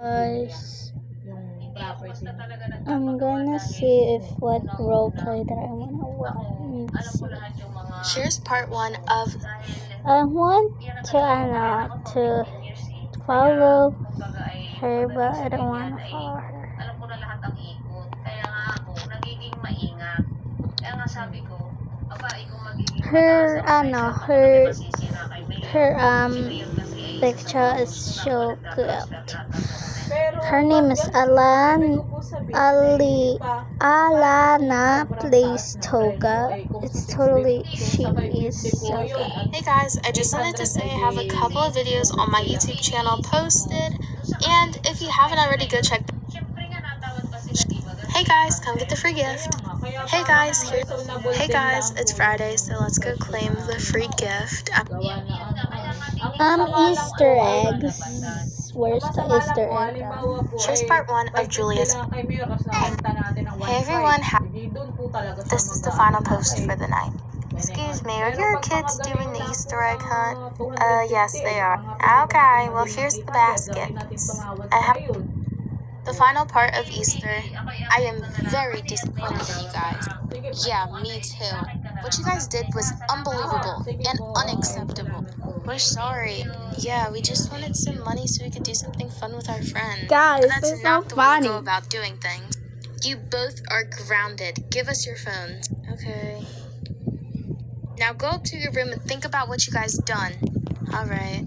Guys, I'm gonna see if what roleplay that I wanna watch. Here's part 1 of I want to follow her, but I don't want to follow her. Her picture is so cute. Her name is Alana plays Toga. It's totally, she is so good. Hey guys, I just wanted to say I have a couple of videos on my YouTube channel posted, and if you haven't already, go check them. Hey guys, come get the free gift. Hey guys, it's Friday, so let's go claim the free gift. Easter eggs. Where's the Easter egg? Here's part 1 of Julia's. Hey everyone, this is the final post for the night. Excuse me, are your kids doing the Easter egg hunt? Yes, they are. Okay, well here's the basket. I have the final part of Easter. I am very disappointed in you guys. Yeah, me too. What you guys did was unbelievable and unacceptable. We're sorry. Yeah, we just wanted some money so we could do something fun with our friends. Guys, But that's not so the funny. way we go about doing things. You both are grounded. Give us your phones. Okay. Now go up to your room and think about what you guys done. Alright.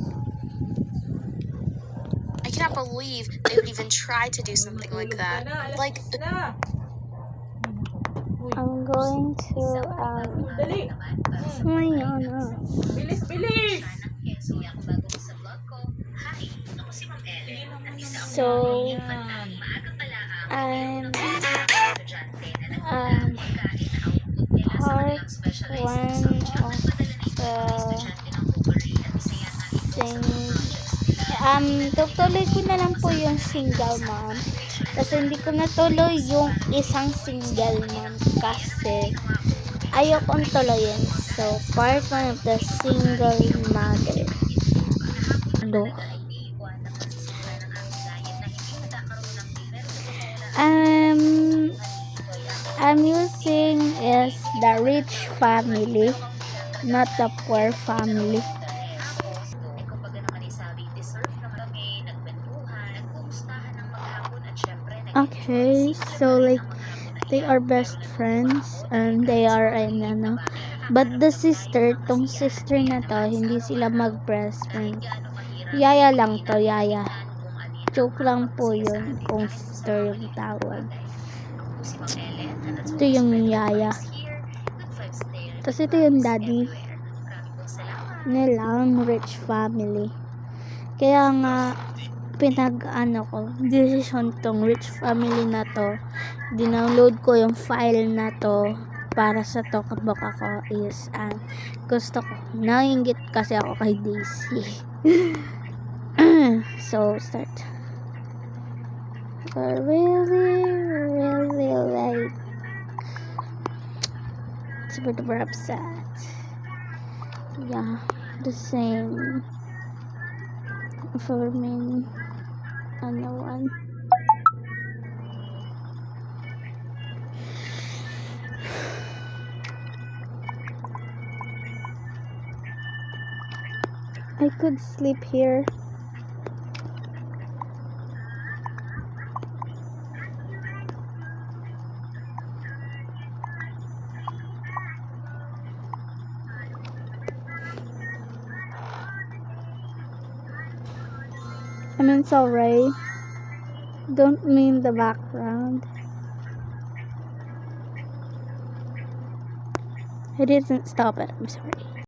I cannot believe they would even try to do something like that. Like, I'm going to Bilis! So I'm part 1 of the tutuloy ko na lang po yung single mom kasi hindi ko natuloy yung isang single mom kasi ayokong tuloyin. So part 1 of the single mother. I'm using is the rich family, not the poor family. Okay, so like they are best friends and they are but the sister, tong sister na to, hindi sila mag-best friend. Yaya lang to, yaya. Joke lang po yun kung sister yung tawag. Ito yung yaya. Tapos ito yung daddy nilang rich family. Kaya nga decision tong rich family na to. Dinownload ko yung file na to para sa Talkbook ako is gusto ko. Nainggit kasi ako kay Daisy. So start. Really like super upset. Yeah, the same for me. One. I could sleep here. I mean, sorry. Don't mean the background. I didn't stop it. I'm sorry.